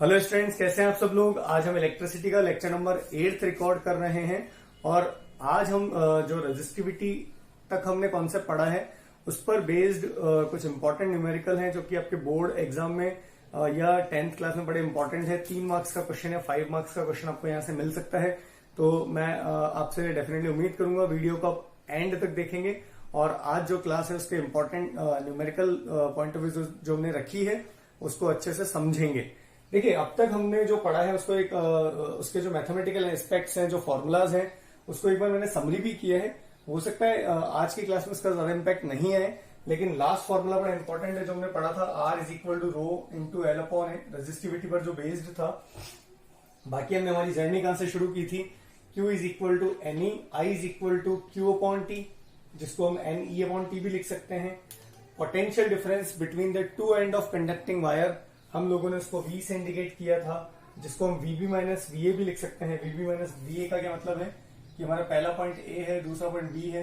Hello students, कैसे हैं आप सब लोग। आज हम इलेक्ट्रिसिटी का लेक्चर नंबर 8 रिकॉर्ड कर रहे हैं और आज हम जो रेजिस्टिविटी तक हमने कॉन्सेप्ट पढ़ा है उस पर बेस्ड कुछ इंपॉर्टेंट न्यूमेरिकल हैं जो कि आपके बोर्ड एग्जाम में या 10th क्लास में बड़े इंपॉर्टेंट है। 3 मार्क्स का क्वेश्चन या 5 मार्क्स का क्वेश्चन आपको यहाँ से मिल सकता है। तो मैं आपसे डेफिनेटली उम्मीद करूंगा वीडियो को आप एंड तक देखेंगे और आज जो क्लास है उसके important numerical point of view जो हमने रखी है उसको अच्छे से समझेंगे। देखिए, अब तक हमने जो पढ़ा है उसको एक उसके जो मैथमेटिकल एस्पेक्ट्स हैं, जो फॉर्मूलाज हैं, उसको एक बार मैंने समरी भी किया है। हो सकता है आज की क्लास में इसका ज्यादा इम्पैक्ट नहीं है, लेकिन लास्ट फॉर्मूला बड़ा इंपॉर्टेंट है जो हमने पढ़ा था, R is equal to rho into L upon A, resistivity पर जो बेस्ड था। बाकी हमने हमारी जर्नी कहां से शुरू की थी, Q is equal to NE, I is equal to Q upon T, जिसको हम NE अपॉन T भी लिख सकते हैं। Potential difference between the two end of conducting wire, हम लोगों ने उसको V से इंडिकेट किया था, जिसको हम VB माइनस VA भी लिख सकते हैं। VB माइनस VA का क्या मतलब है कि हमारा पहला पॉइंट A है, दूसरा पॉइंट B है।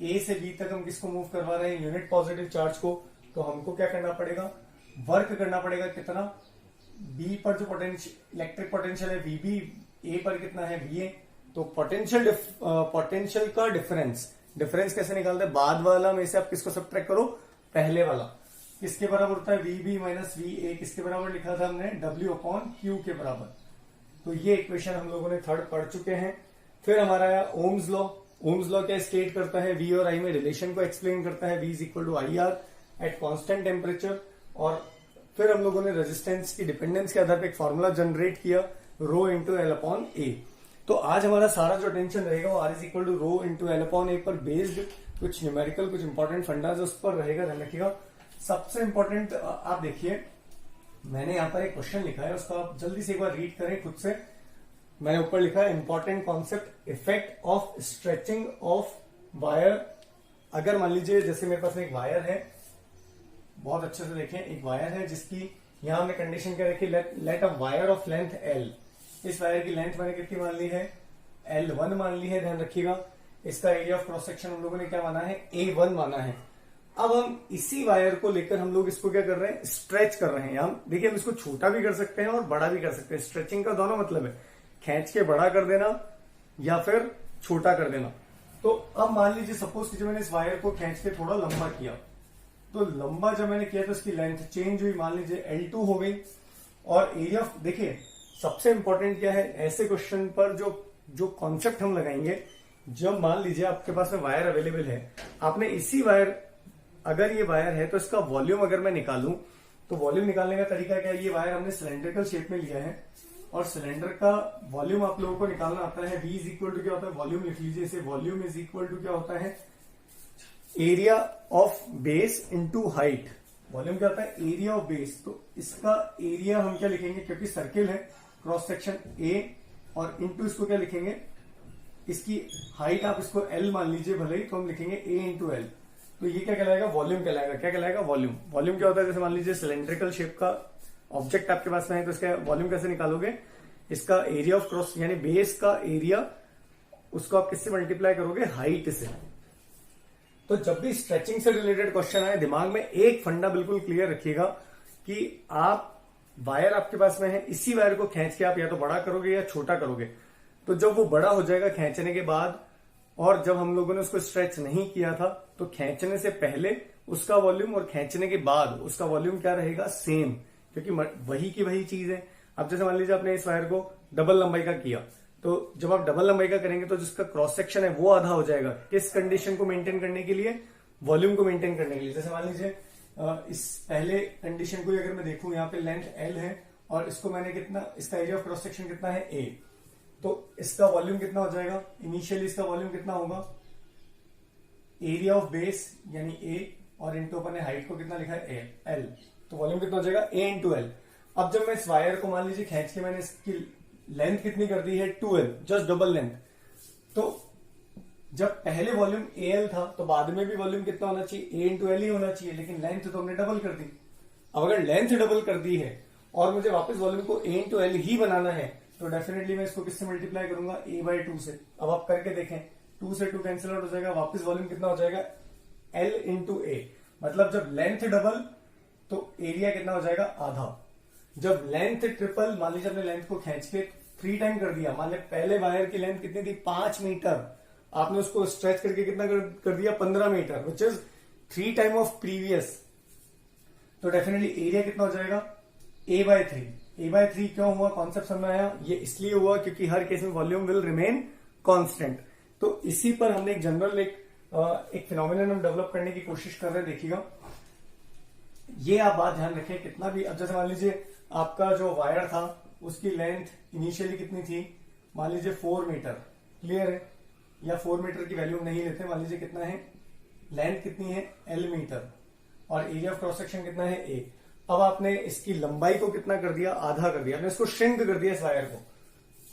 A से B तक हम किसको मूव करवा रहे हैं, यूनिट पॉजिटिव चार्ज को। तो हमको क्या करना पड़ेगा, वर्क करना पड़ेगा कितना, B पर जो पोटेंशियल इलेक्ट्रिक पोटेंशियल है VB, A पर कितना है VA। तो पोटेंशियल का डिफरेंस कैसे निकालते हैं, बाद वाला में से आप किसको सब्ट्रैक्ट करो, पहले वाला। किसके बराबर होता है, VB माइनस VA, किसके बराबर लिखा था हमने, W अपॉन Q के बराबर। तो ये इक्वेशन हम लोगों ने थर्ड पढ़ चुके हैं। फिर हमारा आया ओम्स लॉ। ओम्स लॉ क्या स्टेट करता है, V और I में रिलेशन को एक्सप्लेन करता है। V is equal to IR at constant temperature. और फिर हम लोगों ने रेजिस्टेंस की डिपेंडेंस के आधार पर एक फॉर्मूला जनरेट किया, rho into L upon A. तो आज हमारा सारा जो टेंशन रहेगा वो R is equal to rho into L upon A पर बेस्ड कुछ न्यूमेरिकल, कुछ इंपॉर्टेंट फंडाज उस पर रहेगा, ध्यान रखिएगा। सबसे इंपॉर्टेंट आप देखिए, मैंने यहां पर एक क्वेश्चन लिखा है, उसको आप जल्दी से एक बार रीड करें खुद से। मैंने ऊपर लिखा है important concept, effect of stretching of wire. अगर मान लीजिए जैसे मेरे पास में एक वायर है, बहुत अच्छे से देखें, एक वायर है जिसकी यहां हमने कंडीशन क्या रखी, let a wire of length L। इस वायर की लेंथ मैंने कितनी मान ली है, L1 मान ली है, ध्यान रखिएगा। इसका एरिया ऑफ क्रॉस सेक्शन हम लोगों ने क्या माना है, A1 माना है। अब हम इसी वायर को लेकर हम लोग इसको क्या कर रहे हैं, स्ट्रेच कर रहे हैं। हम देखिए, हम इसको छोटा भी कर सकते हैं और बड़ा भी कर सकते हैं। स्ट्रेचिंग का दोनों मतलब है, खींच के बड़ा कर देना या फिर छोटा कर देना। तो अब मान लीजिए सपोज कि जब मैंने इस वायर को खींच के थोड़ा लंबा किया, तो लंबा जब मैंने किया तो इसकी लेंथ चेंज हुई, मान लीजिए L2 हो गई। और एरिया ऑफ, देखिए सबसे इंपॉर्टेंट क्या है ऐसे क्वेश्चन पर, जो कॉन्सेप्ट हम लगाएंगे, जब मान लीजिए आपके पास में वायर अवेलेबल है, आपने इसी वायर, अगर ये वायर है तो इसका वॉल्यूम अगर मैं निकालूं, तो वॉल्यूम निकालने का तरीका क्या है, ये वायर हमने सिलेंड्रिकल शेप में लिया है और सिलेंडर का वॉल्यूम आप लोगों को निकालना आता है। V इज इक्वल टू क्या होता है, वॉल्यूम लिख लीजिए इसे। वॉल्यूम इज इक्वल टू क्या होता है, area of base into height. Volume क्या होता है, एरिया ऑफ बेस। तो इसका एरिया हम क्या लिखेंगे, क्योंकि सर्किल है, क्रॉस सेक्शन A, और इंटू इसको क्या लिखेंगे, इसकी हाइट आप इसको L मान लीजिए भले ही, तो हम लिखेंगे A इंटू L। तो ये क्या कहलाएगा, वॉल्यूम कहलाएगा। क्या कहलाएगा, वॉल्यूम। वॉल्यूम क्या होता है, जैसे मान लीजिए सिलेंड्रिकल शेप का ऑब्जेक्ट आपके पास में है, तो इसका वॉल्यूम कैसे निकालोगे, इसका एरिया ऑफ क्रॉस यानी बेस का एरिया, उसको आप किससे मल्टीप्लाई करोगे, हाइट से। तो जब भी स्ट्रेचिंग से रिलेटेड क्वेश्चन आए, दिमाग में एक फंडा बिल्कुल क्लियर रखिएगा कि आप वायर आपके पास में है, इसी वायर को खींच के आप या तो बड़ा करोगे या छोटा करोगे। तो जब वो बड़ा हो जाएगा खींचने के बाद, और जब हम लोगों ने उसको स्ट्रेच नहीं किया था, तो खींचने से पहले उसका वॉल्यूम और खींचने के बाद उसका वॉल्यूम क्या रहेगा, सेम, क्योंकि वही की वही चीज है। अब जैसे मान लीजिए आपने इस वायर को डबल लंबाई का किया, तो जब आप डबल लंबाई का करेंगे तो जिसका क्रॉस सेक्शन है वो आधा हो जाएगा। किस कंडीशन को मेंटेन करने के लिए, वॉल्यूम को मेंटेन करने के लिए। जैसे मान लीजिए इस पहले कंडीशन को अगर मैं देखूं, यहाँ पे लेंथ L है और इसको मैंने कितना, इसका एरिया ऑफ क्रॉस सेक्शन कितना है A, तो इसका वॉल्यूम कितना हो जाएगा, इनिशियली इसका वॉल्यूम कितना होगा, एरिया ऑफ बेस यानी A, और इंटू अपन ने हाइट को कितना लिखा है L, तो वॉल्यूम कितना हो जाएगा A इंटू L। अब जब मैं इस वायर को मान लीजिए खींच के मैंने इसकी लेंथ कितनी कर दी है 2L, जस्ट डबल लेंथ, तो जब पहले वॉल्यूम AL था तो बाद में भी वॉल्यूम कितना होना चाहिए, A इंटू L ही होना चाहिए, लेकिन लेंथ तो हमने डबल कर दी। अब अगर लेंथ डबल कर दी है और मुझे वापस वॉल्यूम को A इंटू L ही बनाना है, तो डेफिनेटली मैं इसको किससे मल्टीप्लाई करूंगा, A/2 से। अब आप करके देखें, 2 से 2 कैंसिल आउट हो जाएगा, वापस वॉल्यूम कितना हो जाएगा, L इंटू A। मतलब जब लेंथ डबल तो एरिया कितना हो जाएगा, आधा। जब लेंथ ट्रिपल, मान लीजिए अपने लेंथ को खींच के 3 टाइम कर दिया, मान लीजिए पहले वायर की लेंथ कितनी थी 5 मीटर, आपने उसको स्ट्रेच करके कितना कर दिया 15 metre, which is 3 time of previous, तो डेफिनेटली एरिया कितना हो जाएगा A/3। A/3 क्यों हुआ, कॉन्सेप्ट समझ में आया? ये इसलिए हुआ क्योंकि हर केस में वॉल्यूम विल रिमेन कांस्टेंट। तो इसी पर हमने एक जनरल एक फिनोमिनन हम डेवलप करने की कोशिश कर रहे हैं। देखिएगा, ये आप बात ध्यान रखें, कितना भी, अब जैसे मान लीजिए आपका जो वायर था उसकी लेंथ इनिशियली कितनी थी, मान लीजिए 4 मीटर, क्लियर है, या 4 मीटर की वैल्यू नहीं लेते, मान लीजिए कितना है, लेंथ कितनी है L मीटर, और एरिया ऑफ क्रॉस सेक्शन कितना है A। अब आपने इसकी लंबाई को कितना कर दिया, आधा कर दिया, आपने इसको श्रिंक कर दिया इस वायर को,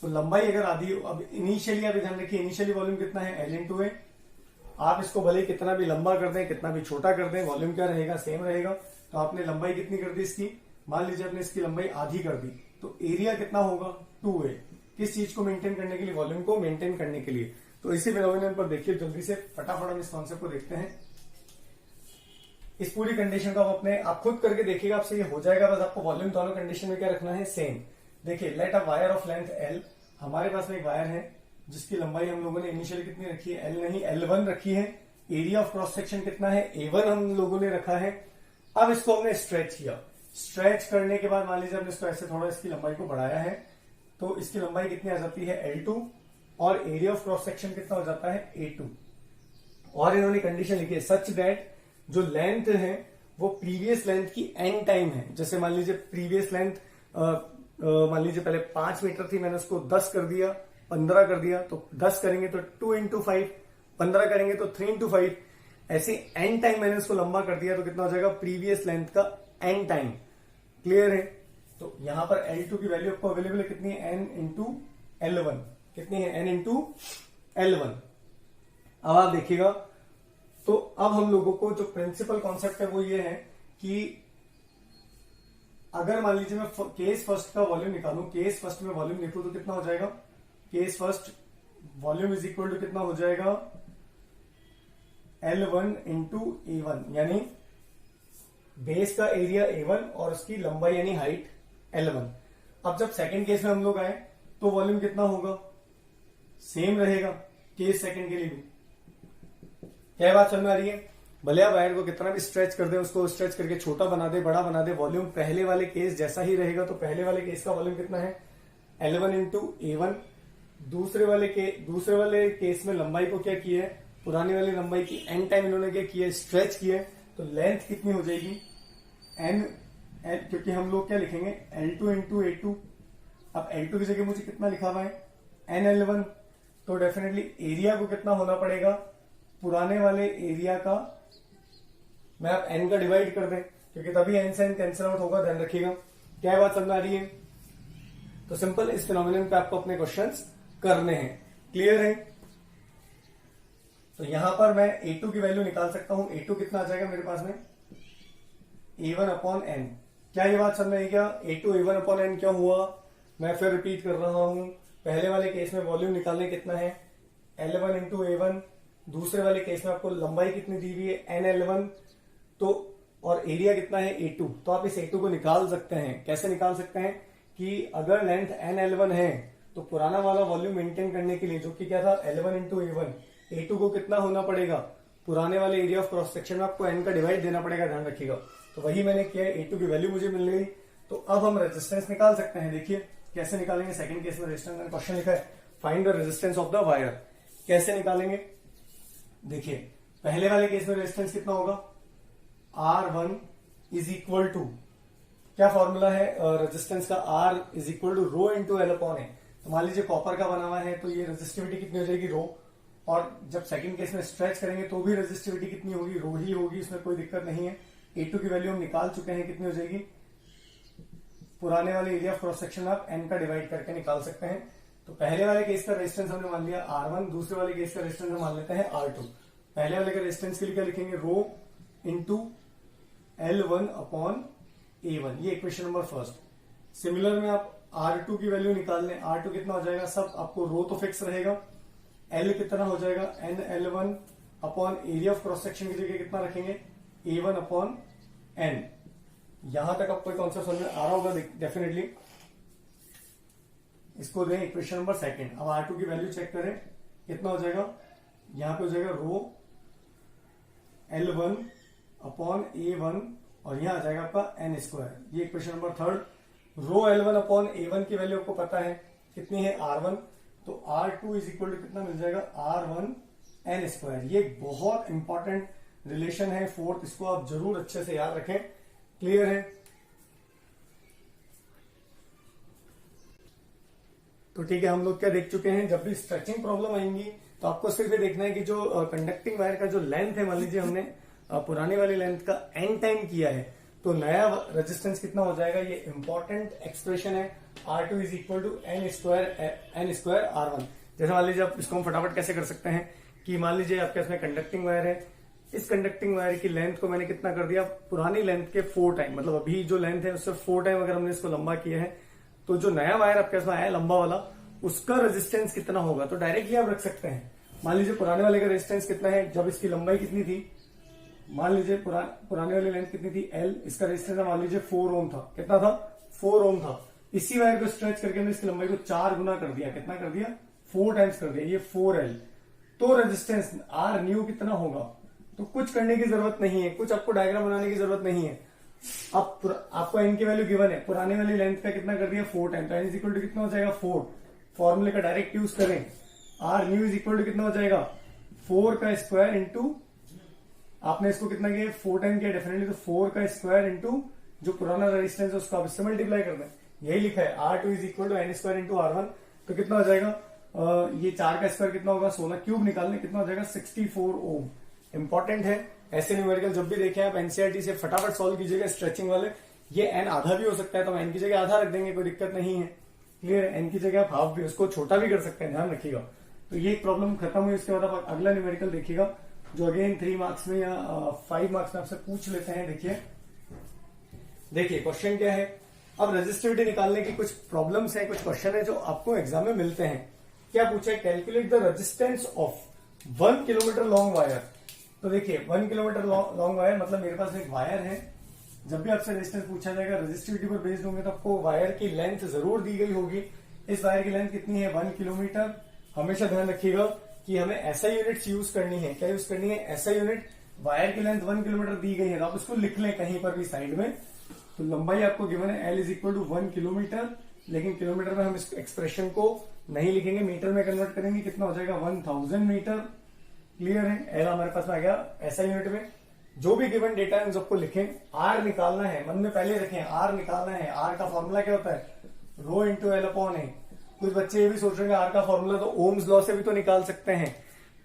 तो लंबाई अगर आधी, अब इनिशियली आप ध्यान रखिए इनिशियली वॉल्यूम कितना है L × A, आप इसको भले कितना भी लंबा कर दें कितना भी छोटा कर दें, वॉल्यूम क्या रहेगा, सेम रहेगा। तो आपने लंबाई कितनी कर दी इसकी, मान लीजिए आपने इसकी लंबाई आधी कर दी, तो एरिया कितना होगा 2A। किस चीज को मेंटेन करने के लिए, वॉल्यूम को मेंटेन करने के लिए। तो इसी फिनोमिनन पर देखिए जल्दी से फटाफट हम इस कॉन्सेप्ट को देखते हैं। इस पूरी कंडीशन को आप खुद करके देखिएगा, आपसे ये हो जाएगा, बस आपको वॉल्यूम दोनों कंडीशन में क्या रखना है, सेम। देखिए, let a wire of length L, हमारे पास में एक वायर है जिसकी लंबाई हम लोगों ने इनिशियली कितनी रखी है, L नहीं L1 रखी है। एरिया ऑफ क्रॉस सेक्शन कितना है, A1 हम लोगों ने रखा है। अब इसको हमने स्ट्रेच किया, स्ट्रेच करने के बाद मान लीजिए हमने इसको ऐसे थोड़ा इसकी लंबाई को बढ़ाया है, तो इसकी लंबाई कितनी आ जाती है L2, और एरिया ऑफ क्रॉस सेक्शन कितना हो जाता है A2। और इन्होंने कंडीशन लिखी है सच दैट जो लेंथ है वो प्रीवियस लेंथ की n टाइम है। जैसे मान लीजिए प्रीवियस लेंथ मान लीजिए पहले 5 मीटर थी, मैंने उसको 10 कर दिया, 15 कर दिया, तो 10 करेंगे तो 2 × 5, 15 करेंगे तो 3 × 5, ऐसे n टाइम मैंने उसको लंबा कर दिया, तो कितना हो जाएगा प्रीवियस लेंथ का n टाइम। क्लियर है? तो यहां पर L2 की वैल्यू आपको अवेलेबल है कितनी है, n × L1, कितनी है, n × L1। अब आप देखिएगा, तो अब हम लोगों को जो प्रिंसिपल कॉन्सेप्ट है वो ये है कि अगर मान लीजिए मैं केस फर्स्ट का वॉल्यूम निकालूं, केस फर्स्ट में वॉल्यूम लिखूं तो कितना हो जाएगा, case first volume is equal to कितना हो जाएगा L1 × A1, यानी बेस का एरिया A1 और उसकी लंबाई यानी हाइट L1। अब जब सेकंड केस में हम लोग आए तो वॉल्यूम कितना होगा, सेम रहेगा केस सेकंड के लिए भी। क्या बात समझ में आ रही है? भले आप वायर को कितना भी स्ट्रेच कर दे, उसको स्ट्रेच करके छोटा बना दे, बड़ा बना दे, वॉल्यूम पहले वाले केस जैसा ही रहेगा। तो पहले वाले केस का वॉल्यूम कितना है, L1 × A1। दूसरे वाले केस में लंबाई को क्या किया है, पुरानी वाली लंबाई की n टाइम इन्होंने क्या किया है, स्ट्रेच किया है। तो लेंथ कितनी हो जाएगी n, क्योंकि हम लोग क्या लिखेंगे L2 × A2। अब L2 की जगह मुझे कितना लिखा हुआ है nL1, तो डेफिनेटली एरिया को कितना होना पड़ेगा, पुराने वाले एरिया का मैं आप n का डिवाइड कर दें, क्योंकि तभी n से n कैंसिल आउट होगा, ध्यान रखिएगा। क्या बात समझ आ रही है? तो सिंपल इस फिनोमिनन पे आपको अपने क्वेश्चंस करने हैं। क्लियर है? तो यहां पर मैं A2 की वैल्यू निकाल सकता हूं। A2 कितना आ जाएगा मेरे पास में, A1/n। क्या ये बात समझ में आई क्या? A2 A1/n क्यों हुआ, मैं फिर रिपीट कर रहा हूं। पहले वाले केस में वॉल्यूम निकालने कितना है, L1 × A1। दूसरे वाले केस में आपको लंबाई कितनी दी हुई है, nL1, तो और एरिया कितना है A2। तो आप इस A2 को निकाल सकते हैं। कैसे निकाल सकते हैं कि अगर लेंथ nL1 है तो पुराना वाला वॉल्यूम मेंटेन करने के लिए, जो कि क्या था L1 × A1, A2 को कितना होना पड़ेगा, पुराने वाले एरिया ऑफ क्रॉस सेक्शन में आपको n का डिवाइड देना पड़ेगा, ध्यान रखिएगा। तो वही मैंने किया, A2 की वैल्यू मुझे मिल गई। तो अब हम रेजिस्टेंस निकाल सकते हैं। देखिए कैसे निकालेंगे। सेकंड केस में रेजिस्टेंस का क्वेश्चन लिखा है, find the resistance of the wire. कैसे निकालेंगे, देखिए पहले वाले केस में रेजिस्टेंस कितना होगा, R1 = क्या फॉर्मूला है रेजिस्टेंस का, R = रो × L/A। तो मान लीजिए कॉपर का बना हुआ है, तो ये रेजिस्टिविटी कितनी हो जाएगी, रो। और जब सेकंड केस में स्ट्रेच करेंगे तो भी रेजिस्टिविटी कितनी होगी, रो ही होगी, इसमें कोई दिक्कत नहीं है। A2 की वैल्यू हम निकाल चुके हैं, कितनी हो जाएगी, पुराने वाले एरिया ऑफ क्रॉस सेक्शन आप n का डिवाइड करके निकाल सकते हैं। तो पहले वाले केस का रेजिस्टेंस हमने मान लिया R1, दूसरे वाले केस का रेजिस्टेंस हम मान लेते हैं R2। पहले वाले का रेजिस्टेंस के लिए क्या लिखेंगे, रो × L1/A1, ये इक्वेशन नंबर फर्स्ट। सिमिलर में आप R2 की वैल्यू निकाल लें, R2 कितना हो जाएगा, सब आपको रो तो फिक्स रहेगा, L कितना हो जाएगा nL1/एरिया ऑफ क्रॉस सेक्शन की जगह कितना रखेंगे, A1/n। यहां तक आपको कॉन्सेप्ट समझ में आ रहा होगा डेफिनेटली। इसको दें इक्वेशन नंबर सेकंड। अब R2 की वैल्यू चेक करें कितना हो जाएगा। यहां पे हो जाएगा रो L1 अपॉन A1 और यहां आ जाएगा आपका n स्क्वायर। ये इक्वेशन नंबर थर्ड। रो L1 अपॉन A1 की वैल्यू आपको पता है कितनी है, R1, तो R2 इज इक्वल टू कितना मिल जाएगा, R1 n स्क्वायर। ये बहुत इंपॉर्टेंट रिलेशन है फोर्थ, इसको आप जरूर अच्छे से याद रखें। क्लियर है? तो ठीक है, हम लोग क्या देख चुके हैं, जब भी स्ट्रेचिंग प्रॉब्लम आएंगी तो आपको सिर्फ ये देखना है कि जो कंडक्टिंग वायर का जो लेंथ है, मान लीजिए हमने पुरानी वाली लेंथ का n टाइम किया है, तो नया रेजिस्टेंस कितना हो जाएगा। ये इंपॉर्टेंट एक्सप्रेशन है, R2 is equal to n square R1। जैसे मान लीजिए आप इसको हम फटाफट कैसे कर सकते हैं कि मान लीजिए आपके इसमें कंडक्टिंग वायर है, इस कंडक्टिंग वायर की लेंथ को मैंने कितना कर दिया, पुरानी लेंथ के 4 टाइम, मतलब अभी जो लेंथ है उससे 4 टाइम अगर हमने इसको लंबा किया है, तो जो नया वायर आपके पास आया लंबा वाला, उसका रेजिस्टेंस कितना होगा। तो डायरेक्टली आप रख सकते हैं, मान लीजिए पुराने वाले का रेजिस्टेंस कितना है, जब इसकी लंबाई कितनी थी, मान लीजिए पुराने वाली लेंथ कितनी थी L, इसका रेजिस्टेंस मान लीजिए 4 ओम था। कितना था, 4 ओम था। इसी वायर को स्ट्रेच करके हमने इसकी लंबाई को 4 गुना कर दिया। कितना कर दिया, 4 टाइम्स कर दिया, ये 4L। तो रेजिस्टेंस R न्यू कितना होगा। तो कुछ करने की जरूरत नहीं है, कुछ आपको डायग्राम बनाने की जरूरत नहीं है। अब आपको n की वैल्यू गिवन है, पुरानी वाली लेंथ का कितना कर दिया, 4 टाइम, तो n इज इक्वल टू कितना हो जाएगा, 4। फॉर्मूले का डायरेक्ट यूज करें, R new is equal to कितना हो जाएगा, 4 का स्क्वायर इंटू, आपने इसको कितना किया, 4 टाइम किया डेफिनेटली, तो 4 का स्क्वायर इंटू जो पुराना रेजिस्टेंस है उसको आप इससे मल्टीप्लाई कर दें। यही लिखा है, R2 is equal to n square into R1। तो कितना हो जाएगा, ये 4 का स्क्वायर कितना होगा, 16 क्यूब निकालने, कितना हो जाएगा, 64 ओम। इंपॉर्टेंट है, ऐसे न्यूमेरिकल जब भी देखें आप एनसीईआरटी से फटाफट सॉल्व कीजिएगा स्ट्रेचिंग वाले। ये n आधा भी हो सकता है, तो हम n की जगह आधा रख देंगे, कोई दिक्कत नहीं है। क्लियर है? n की जगह आप हाफ भी, उसको छोटा भी कर सकते हैं, ध्यान रखिएगा। तो ये प्रॉब्लम खत्म हुई, इसके बाद आप अगला न्यूमेरिकल देखिएगा, जो अगेन 3 मार्क्स में या 5 मार्क्स में आपसे पूछ लेते हैं। देखिए क्वेश्चन क्या है। अब रेजिस्टिविटी निकालने की कुछ प्रॉब्लम्स हैं, कुछ क्वेश्चन है जो आपको एग्जाम में मिलते हैं। क्या पूछा है, calculate the resistance of 1 kilometre long wire. तो देखिए 1 किलोमीटर लॉन्ग वायर मतलब मेरे पास एक वायर है। जब भी आपसे रेजिस्टेंस पूछा जाएगा, रेजिस्टिविटी पर बेस्ड होंगे, तो आपको वायर की लेंथ जरूर दी गई होगी। इस वायर की लेंथ कितनी है, 1 किलोमीटर। हमेशा ध्यान रखिएगा कि हमें ऐसा यूनिट यूज करनी है। क्या यूज करनी है, ऐसा यूनिट। वायर की लेंथ 1 किलोमीटर दी गई है, तो आप उसको लिख लें कहीं पर भी साइड में। तो लंबाई आपको गिवन है L is equal to 1 kilometre, लेकिन किलोमीटर में हम इस एक्सप्रेशन को नहीं लिखेंगे, मीटर में कन्वर्ट करेंगे। कितना हो जाएगा, 1000 मीटर। क्लियर है? L हमारे पास में आ गया ऐसा यूनिट में। जो भी गिवन डेटा है उन सबको लिखें। R निकालना है, मन में पहले रखें, R निकालना है। R का फॉर्मूला क्या होता है, रो इंटू L अपॉन ए। कुछ बच्चे ये भी सोच रहे हैं R का फॉर्मूला तो ओम्स लॉ से भी तो निकाल सकते हैं।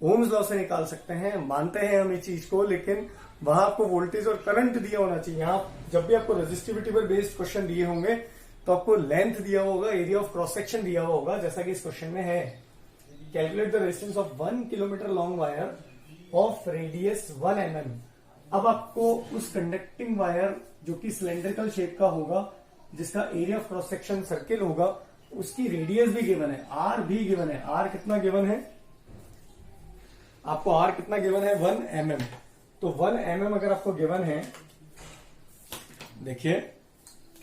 ओम्स लॉ से निकाल सकते हैं, मानते हैं हम इस चीज को, लेकिन वहां आपको वोल्टेज और करंट दिया होना चाहिए। यहाँ जब भी आपको रेजिस्टिविटी पर बेस्ड क्वेश्चन दिए होंगे तो आपको लेंथ दिया होगा, एरिया ऑफ क्रॉस सेक्शन दिया होगा, जैसा कि इस क्वेश्चन में है। Calculate the resistance of 1 kilometre long wire of radius 1 mm। अब आपको उस कंडक्टिंग वायर जो कि सिलेंड्रिकल शेप का होगा, जिसका area of cross section circle होगा, उसकी रेडियस भी गिवन है, R भी गिवन है। R कितना गिवन है आपको, R कितना गिवन है, 1 mm। तो 1 mm अगर आपको गिवन है, देखिए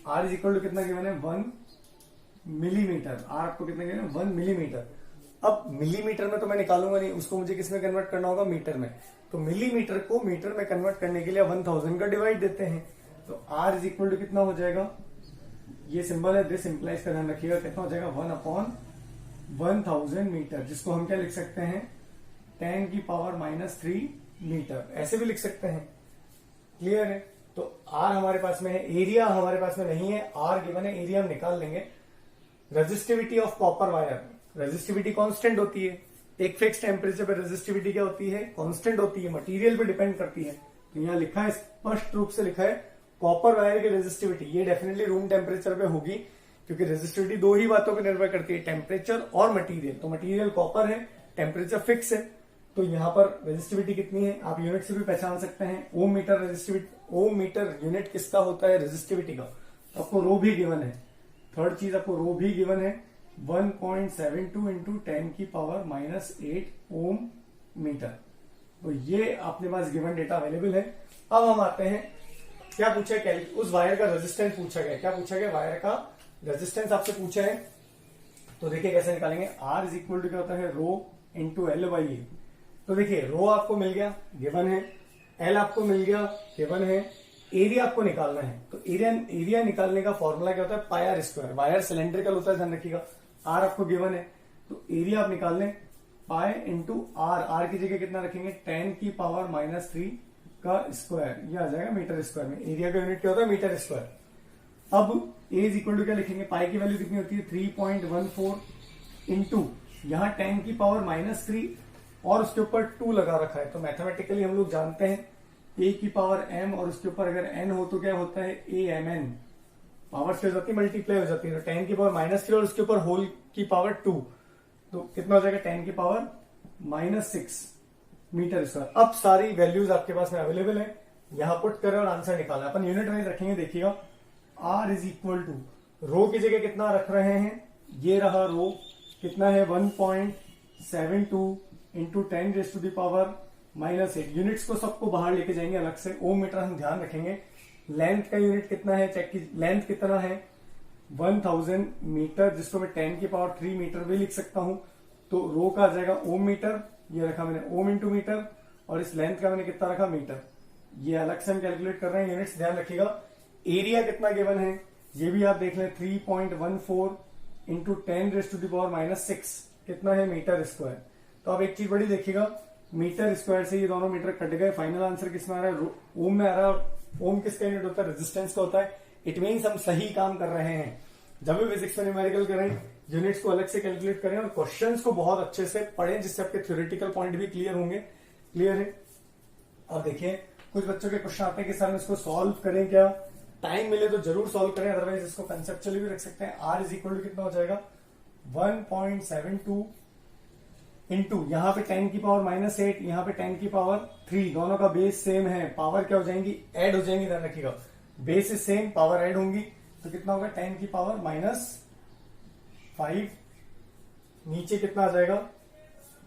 R इज इक्वल टू कितना गिवन है, 1 मिलीमीटर। R आपको कितना गिवन है, 1 मिलीमीटर। अब मिलीमीटर में तो मैं निकालूंगा नहीं, उसको मुझे किसमें कन्वर्ट करना होगा, मीटर में। तो मिलीमीटर को मीटर में कन्वर्ट करने के लिए 1000 का डिवाइड देते हैं। तो R इज इक्वल टू कितना हो जाएगा, ये सिंबल है, दिस इंप्लाइज का ध्यान रखिएगा, कितना हो जाएगा, 1 अपॉन 1000 मीटर, जिसको हम क्या लिख सकते हैं, 10 की पावर -3 मीटर, ऐसे भी लिख सकते हैं। क्लियर है? तो R हमारे पास में है, एरिया हमारे पास में नहीं है, R गिवन है, एरिया हम निकाल लेंगे। Resistivity of copper wire, resistivity constant होती है। एक फिक्स टेम्परेचर पर रेजिस्टिविटी क्या होती है, कांस्टेंट होती है, मटेरियल पे डिपेंड करती है। तो यहाँ लिखा है, स्पष्ट रूप से लिखा है, कॉपर वायर की रेजिस्टिविटी ये डेफिनेटली रूम टेम्परेचर पे होगी, क्योंकि रेजिस्टिविटी 2 ही बातों पर निर्भर करती है, टेम्परेचर और मटेरियल। तो मटेरियल कॉपर है, टेम्परेचर फिक्स है, तो यहाँ पर रेजिस्टिविटी कितनी है आप यूनिट से भी पहचान सकते हैं, ओम मीटर रेजिस्टिविटी। ओम मीटर यूनिट किसका होता है, रेजिस्टिविटी का। तो आपको रो भी गिवन है, थर्ड चीज आपको रो भी गिवन है, 1.72 इंटू 10 की पावर -8 ओम मीटर। तो ये अपने पास गिवन डेटा अवेलेबल है। अब हम आते हैं क्या पूछा है, उस वायर का रेजिस्टेंस पूछा गया। क्या पूछा गया, वायर का रेजिस्टेंस आपसे पूछा है। तो देखिए कैसे निकालेंगे, आर इज इक्वल टू क्या होता है, रो इंटू एल बाई ए। तो देखिए रो आपको मिल गया, गिवन है, एल आपको मिल गया, गिवन है, एरिया आपको निकालना है। तो एरिया निकालने का फॉर्मूला क्या होता है, पाई आर स्क्वायर। वायर सिलेंड्रिकल होता है, ध्यान रखिएगा। आर आपको गिवन है, तो एरिया आप निकाल लें, पाई इंटू आर। आर की जगह कितना रखेंगे, 10⁻³ का स्क्वायर, ये आ जाएगा मीटर स्क्वायर में। एरिया का यूनिट क्या होता है, मीटर स्क्वायर। अब ए इज इक्वल टू क्या लिखेंगे, पाई की वैल्यू कितनी होती है, 3.14 इंटू यहां 10⁻³ और उसके ऊपर 2 लगा रखा है। तो मैथमेटिकली हम लोग जानते हैं ए की पावर m और उसके ऊपर अगर n हो तो क्या होता है, AMN। पावर से हो जाती है, मल्टीप्लाई हो जाती है। तो 10⁻³ और उसके ऊपर होल की पावर 2, तो कितना हो जाएगा, 10⁻⁻6 मीटर स्क्वायर। अब सारी वैल्यूज आपके पास में अवेलेबल है, यहां पुट करें और आंसर निकालें। अपन यूनिट वाइज रखेंगे, देखिएगा आर इज इक्वल टू, रो की जगह कितना रख रहे हैं, ये रहा रो, कितना है 1.72 इंटू 10⁻⁻8। यूनिट्स को सबको बाहर लेके जाएंगे अलग से। ओम मीटर हम ध्यान रखेंगे। लेंथ का यूनिट कितना है, चेक की, लेंथ कितना है 1000 मीटर, जिसको मैं 10⁻³ मीटर भी लिख सकता हूं। तो रो का आ जाएगा ओम मीटर, ये रखा मैंने ओम इंटू मीटर, और इस लेंथ का मैंने कितना रखा, मीटर। ये अलग से हम कैलकुलेट कर रहे हैं, यूनिट्स ध्यान रखिएगा। एरिया कितना गिवन है, ये भी आप देख लें, 3.14 इंटू 10⁻⁻6 कितना है, मीटर स्क्वायर। तो आप एक चीज बड़ी देखिएगा, मीटर स्क्वायर से ये दोनों मीटर कट गए, फाइनल आंसर किसमें आ रहा है, ओम में आ रहा है। ओम किसका यूनिट होता है, रेजिस्टेंस का होता है। इट मीन्स हम सही काम कर रहे हैं। जब भी फिजिक्स में न्यूमेरिकल करें, यूनिट्स को अलग से कैलकुलेट करें और क्वेश्चंस को बहुत अच्छे से पढ़ें, जिससे आपके थ्योरेटिकल पॉइंट भी क्लियर होंगे। क्लियर है। अब देखिए कुछ बच्चों के क्वेश्चन आते हैं कि सर हम इसको सॉल्व करें क्या, टाइम मिले तो जरूर सॉल्व करें, अदरवाइज इसको कंसेप्चुअली भी रख सकते हैं। आर इज इक्वल टू कितना हो जाएगा, 1.72 इंटू यहाँ पे 10⁻⁻8, यहाँ पे 10⁻3, दोनों का बेस सेम है, पावर क्या हो जाएंगी, ऐड हो जाएंगी। ध्यान रखिएगा, base is same, power add होंगी, तो कितना होगा 10⁻⁻5। नीचे कितना आ जाएगा,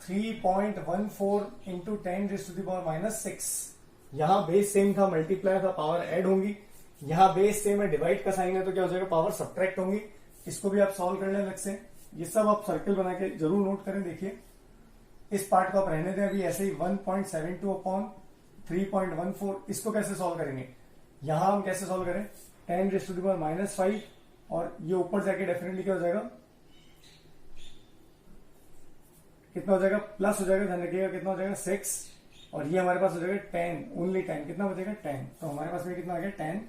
3.14 इंटू 10⁻⁻6। यहां बेस सेम था, मल्टीप्लाई था, पावर ऐड होंगी। यहां बेस सेम है, डिवाइड का साइन है, तो क्या हो जाएगा, पावर सब्ट्रैक्ट होंगी। इसको भी आप सॉल्व कर लें अलग से। ये सब आप सर्कल बना के जरूर नोट करें। देखिए इस पार्ट को आप रहने दें अभी ऐसे ही, 1.72 अपॉन 3.14। इसको कैसे सॉल्व करेंगे, यहां हम कैसे सॉल्व करें, 10⁻⁻5, और ये ऊपर जाके डेफिनेटली क्या हो जाएगा, कितना हो जाएगा, प्लस हो जाएगा। ध्यान रखिएगा कितना हो जाएगा, 6, और ये हमारे पास हो जाएगा 10, ओनली 10। कितना बचेगा, 10। तो हमारे पास में कितना आ गया, 10।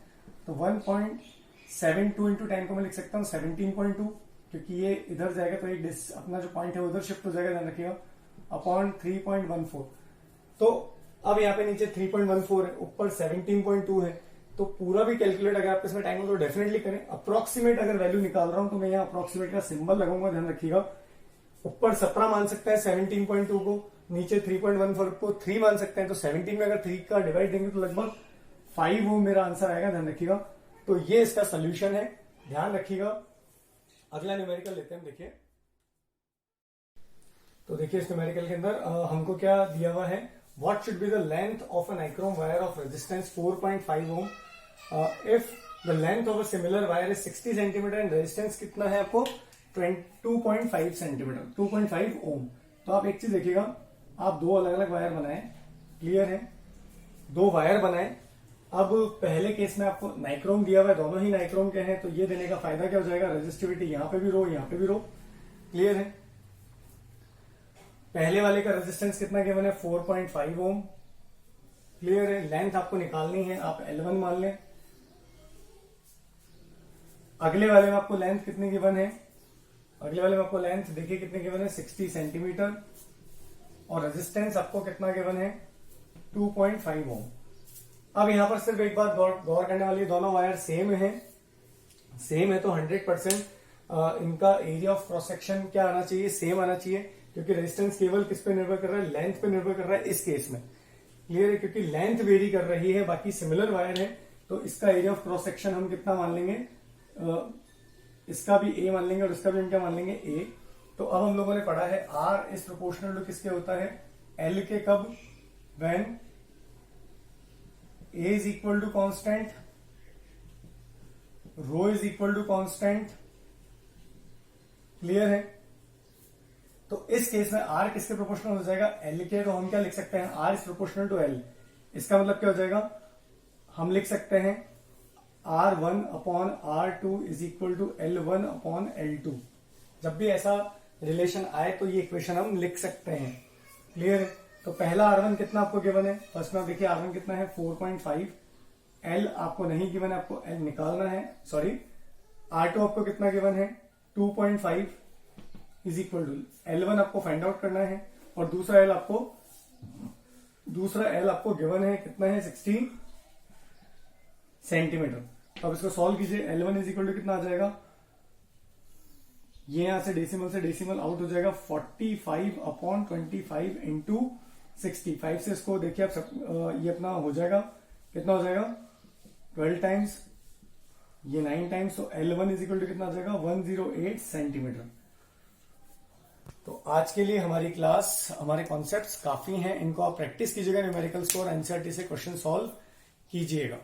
तो 1.72 इंटू 10 को मैं लिख सकता हूँ 17.2, क्योंकि ये इधर जाएगा तो एक अपना जो पॉइंट है उधर शिफ्ट हो जाएगा। ध्यान रखिएगा, अपॉन 3.14। तो अब यहाँ पे नीचे 3.14 है, ऊपर 17.2 है। तो पूरा भी कैलकुलेट अगर आपके इसमें टाइम हो तो डेफिनेटली करें। अप्रोक्सीमेट अगर वैल्यू निकाल रहा हूं तो मैं यहाँ अप्रोक्सीमेट का सिंबल लगाऊंगा। ध्यान रखिएगा, ऊपर 17 मान सकता है 17.2 को, नीचे 3.14 को 3 मान सकते हैं। तो 17 में अगर 3 का डिवाइड देंगे तो लगभग 5 वो मेरा आंसर आएगा। ध्यान रखिएगा, तो ये इसका सोल्यूशन है। ध्यान रखिएगा, अगला न्यूमेरिकल लेते हैं। देखिए तो देखिए इस न्यूमेरिकल के अंदर हमको क्या दिया हुआ है, what should be the length of a nichrome wire of resistance 4.5 ohm if the length of a similar wire is 60 centimetre and resistance कितना है आपको 2.5 सेंटीमीटर, 2.5 ओम। तो आप एक चीज देखिएगा, आप दो अलग अलग वायर बनाए, क्लियर है, दो वायर बनाए। अब पहले केस में आपको नाइक्रोम दिया हुआ है, दोनों ही नाइक्रोम के हैं, तो ये देने का फायदा क्या हो जाएगा, रेजिस्टिविटी यहां पे भी रो, यहां पे भी रो, क्लियर है। पहले वाले का रेजिस्टेंस कितना गिवन है 4.5 ओम, क्लियर है। लेंथ आपको निकालनी है, आप L1 मान लें। अगले वाले में आपको लेंथ कितनी गिवन है, अगले वाले में आपको लेंथ देखिए कितनी गिवन है 60 सेंटीमीटर, और रेजिस्टेंस आपको कितना गिवन है 2.5 ओम। अब यहां पर सिर्फ एक बात गौर करने वाली, दोनों वायर सेम है, सेम है तो 100% इनका एरिया ऑफ क्रॉस सेक्शन क्या आना चाहिए, सेम आना चाहिए, क्योंकि रेजिस्टेंस केवल किस पे निर्भर कर रहा है, लेंथ पे निर्भर कर रहा है इस केस में, क्लियर है। क्योंकि लेंथ वेरी कर रही है, बाकी सिमिलर वायर है, तो इसका एरिया ऑफ क्रॉस सेक्शन हम कितना मान लेंगे, इसका भी ए मान लेंगे और इसका भी हम क्या मान लेंगे, ए। तो अब हम लोगों ने पढ़ा है आर इज प्रोपोर्शनल टू किसके होता है, एल के, कब, when A is equal to constant rho is equal to constant. Clear है? तो इस केस में आर किसके प्रोपोर्शनल हो जाएगा? एल के। तो हम क्या लिख सकते हैं? R is proportional to L. इसका मतलब क्या हो जाएगा? हम लिख सकते हैं R1 upon R2 is equal to L1 upon L2। जब भी ऐसा रिलेशन आए तो ये इक्वेशन हम लिख सकते हैं। क्लियर है? तो पहला R1 कितना आपको गिवन है? फर्स्ट में आप देखिए R1 कितना है? 4.5। L आपको नहीं गिवन है, आपको L निकालना है। सॉरी, R2 आपको कितना गिवन है? 2.5 इज इक्वल टू L1 आपको फाइंड आउट करना है, और दूसरा L आपको गिवन है कितना है? 60 सेंटीमीटर। तो अब इसको सॉल्व कीजिए। L1 इज इक्वल टू कितना आ जाएगा? ये यहां से डेसिमल आउट हो जाएगा। 45 अपॉन 25 इंटू 65 से इसको देखिए आप ये अपना हो जाएगा, कितना हो जाएगा? 12 टाइम्स, ये 9 टाइम्स। तो L1 इज इक्वल टू कितना आ जाएगा? 108 सेंटीमीटर। तो आज के लिए हमारी क्लास, हमारे कॉन्सेप्ट्स काफी हैं, इनको आप प्रैक्टिस कीजिएगा न्यूमेरिकल्स को और एनसीईआरटी से क्वेश्चन सॉल्व कीजिएगा।